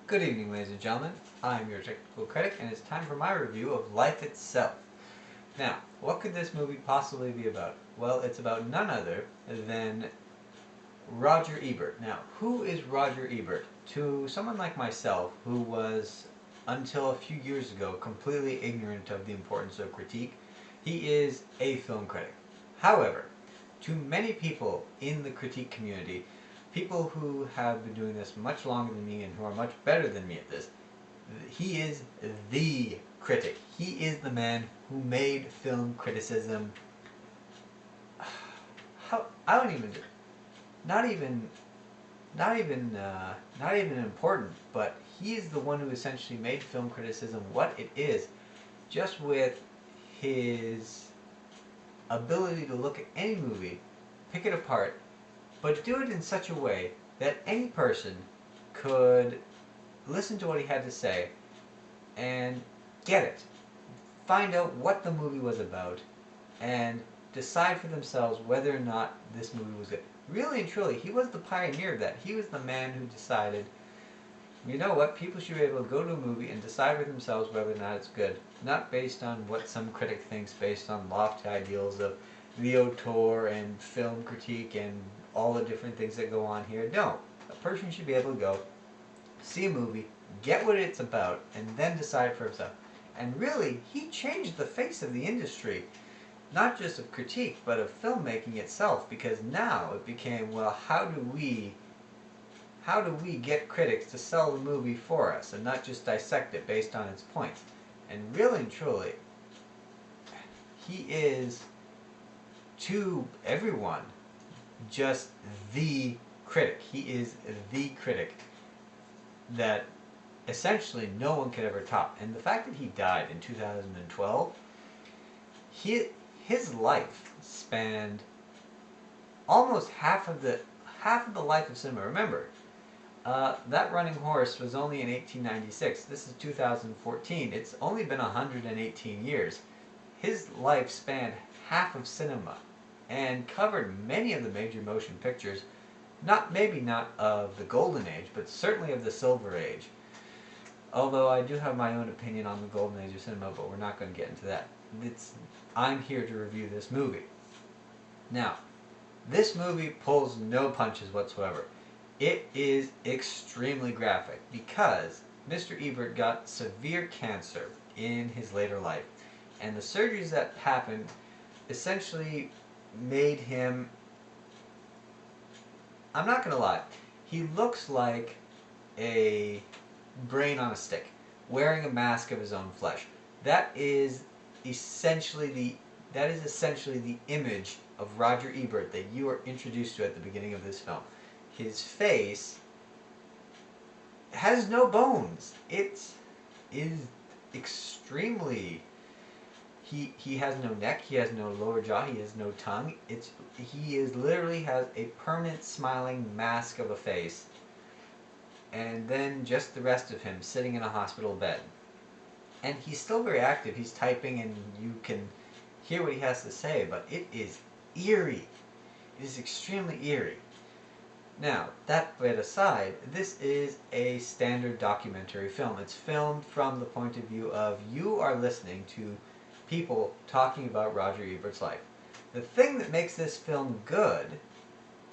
Good evening, ladies and gentlemen. I'm your technical critic, and it's time for my review of Life Itself. Now, what could this movie possibly be about? Well, it's about none other than Roger Ebert. Now, who is Roger Ebert? To someone like myself, who was, until a few years ago, completely ignorant of the importance of critique, he is a film critic. However, to many people in the critique community, people who have been doing this much longer than me and who are much better than me at this, he is the critic. He is the man who made film criticism. I don't even, not even, not even important. But he is the one who essentially made film criticism what it is, just with his ability to look at any movie, pick it apart, but do it in such a way that any person could listen to what he had to say and get it. Find out what the movie was about and decide for themselves whether or not this movie was good. Really and truly, he was the pioneer of that. He was the man who decided, you know what, people should be able to go to a movie and decide for themselves whether or not it's good. Not based on what some critic thinks, based on lofty ideals of the auteur and film critique and all the different things that go on here. No, a person should be able to go, see a movie, get what it's about, and then decide for himself. And really, he changed the face of the industry, not just of critique, but of filmmaking itself, because now it became, well, how do we get critics to sell the movie for us and not just dissect it based on its points? And really and truly, he is, to everyone, just the critic. He is the critic that essentially no one could ever top. And the fact that he died in 2012, his life spanned almost half of the life of cinema. Remember, that Running Horse was only in 1896. This is 2014. It's only been 118 years. His life spanned half of cinema and covered many of the major motion pictures. Maybe not of the Golden Age, but certainly of the Silver Age. Although I do have my own opinion on the Golden Age of cinema, but we're not going to get into that. I'm here to review this movie. Now, this movie pulls no punches whatsoever. It is extremely graphic because Mr. Ebert got severe cancer in his later life. And the surgeries that happened essentially made him, I'm not going to lie, he looks like a brain on a stick, wearing a mask of his own flesh. That is essentially the image of Roger Ebert that you are introduced to at the beginning of this film. His face has no bones. It is extremely... He has no neck, he has no lower jaw, he has no tongue. He literally has a permanent smiling mask of a face, and then just the rest of him sitting in a hospital bed. And he's still very active. He's typing and you can hear what he has to say, but it is eerie. It is extremely eerie. Now, that bit aside, this is a standard documentary film. It's filmed from the point of view of you are listening to people talking about Roger Ebert's life. The thing that makes this film good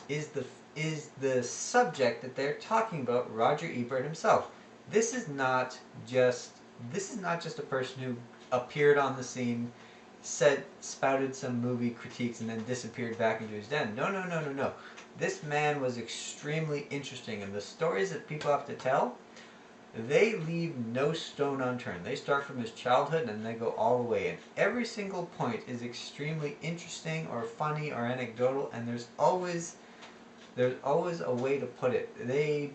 is the subject that they're talking about, Roger Ebert himself. This is not just a person who appeared on the scene, spouted some movie critiques, and then disappeared back into his den. No. This man was extremely interesting, and the stories that people have to tell, they leave no stone unturned. They start from his childhood and they go all the way, and every single point is extremely interesting or funny or anecdotal, and there's always a way to put it. They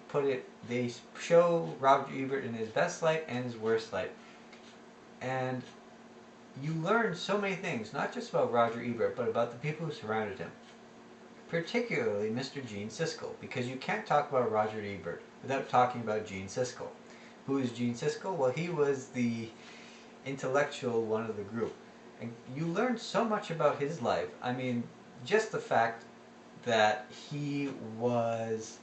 show Roger Ebert in his best light and his worst light. And you learn so many things, not just about Roger Ebert, but about the people who surrounded him. Particularly Mr. Gene Siskel, because you can't talk about Roger Ebert without talking about Gene Siskel. Who is Gene Siskel? Well, he was the intellectual one of the group. And you learn so much about his life. I mean, just the fact that he was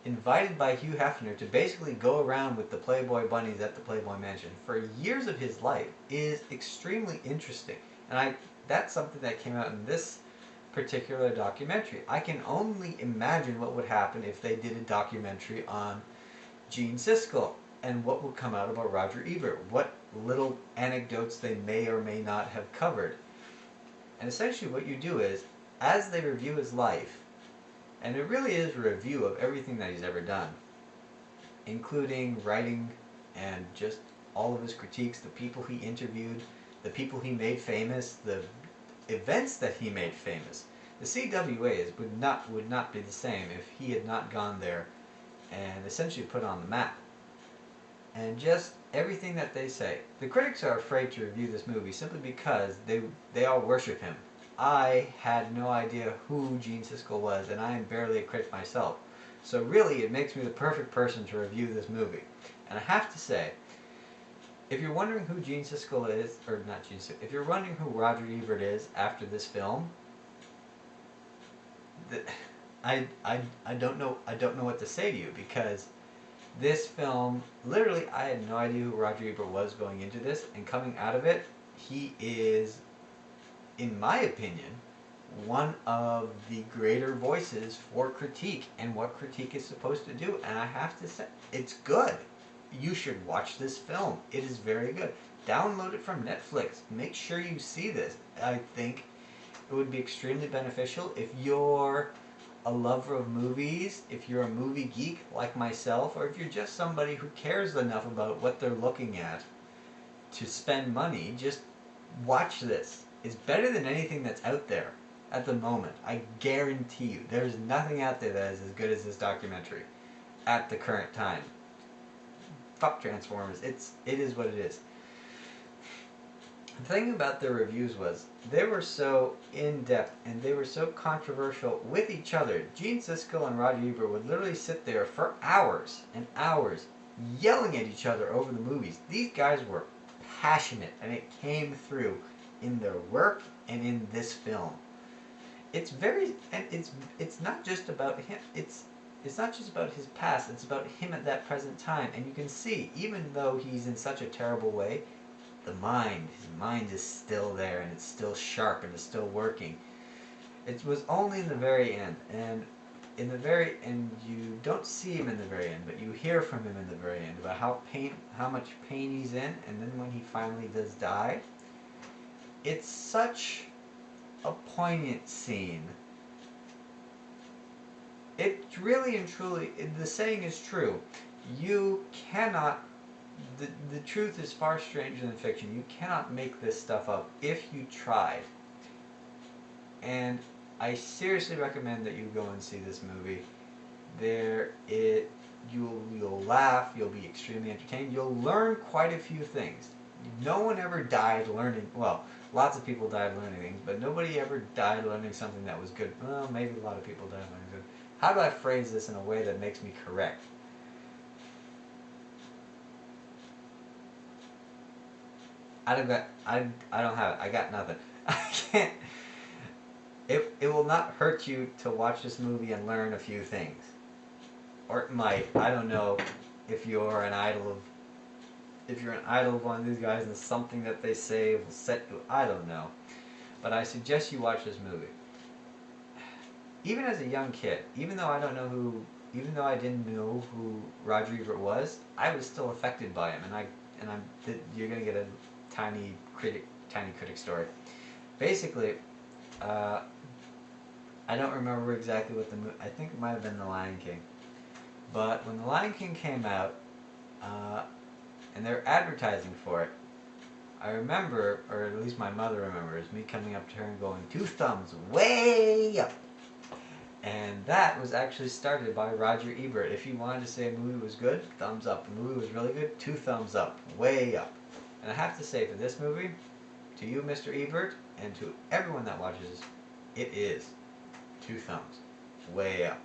invited by Hugh Hefner to basically go around with the Playboy bunnies at the Playboy Mansion for years of his life is extremely interesting. And that's something that came out in this particular documentary. I can only imagine what would happen if they did a documentary on Gene Siskel and what would come out about Roger Ebert, what little anecdotes they may or may not have covered. And essentially what you do is, as they review his life, and it really is a review of everything that he's ever done, including writing and just all of his critiques, the people he interviewed, the people he made famous, the events that he made famous. The CWAs would not be the same if he had not gone there and essentially put on the map. And just everything that they say. The critics are afraid to review this movie simply because they all worship him. I had no idea who Gene Siskel was, and I am barely a critic myself. So really, it makes me the perfect person to review this movie. And I have to say, if you're wondering who Gene Siskel is, or not Gene Siskel, if you're wondering who Roger Ebert is after this film, I don't know what to say to you, because this film, literally, I had no idea who Roger Ebert was going into this, and coming out of it, he is, in my opinion, one of the greater voices for critique and what critique is supposed to do. And I have to say, it's good. You should watch this film. It is very good. Download it from Netflix. Make sure you see this. I think it would be extremely beneficial if you're a lover of movies, if you're a movie geek like myself, or if you're just somebody who cares enough about what they're looking at to spend money. Just watch this. It's better than anything that's out there at the moment. I guarantee you. There's nothing out there that is as good as this documentary at the current time. Fuck Transformers. It is what it is. The thing about their reviews was they were so in-depth and they were so controversial with each other. Gene Siskel and Roger Ebert would literally sit there for hours and hours yelling at each other over the movies. These guys were passionate, and it came through in their work and in this film. It's not just about him. It's not just about his past. It's about him at that present time. And you can see, even though he's in such a terrible way, his mind is still there, and it's still sharp, and it's still working. It was only in the very end, and you don't see him in the very end, but you hear from him in the very end about how much pain he's in, and then when he finally does die, it's such a poignant scene. It really and truly, the saying is true. You cannot, the truth is far stranger than fiction. You cannot make this stuff up if you tried. And I seriously recommend that you go and see this movie. You'll laugh, you'll be extremely entertained, you'll learn quite a few things. No one ever died learning, well, lots of people died learning things, but nobody ever died learning something that was good. Well, maybe a lot of people died learning good. How do I phrase this in a way that makes me correct? I don't have it. I got nothing. I can't. It will not hurt you to watch this movie and learn a few things. Or it might. I don't know if you're an idol of one of these guys and something that they say will set you. I don't know. But I suggest you watch this movie. Even as a young kid, even though I didn't know who Roger Ebert was, I was still affected by him, you're gonna get a tiny critic story. Basically, I don't remember exactly what the movie. I think it might have been The Lion King. But when The Lion King came out, and they're advertising for it, I remember, or at least my mother remembers, me coming up to her and going, 2 thumbs way up. And that was actually started by Roger Ebert. If you wanted to say a movie was good, thumbs up. The movie was really good, 2 thumbs up, way up. And I have to say, for this movie, to you, Mr. Ebert, and to everyone that watches, it is 2 thumbs, way up.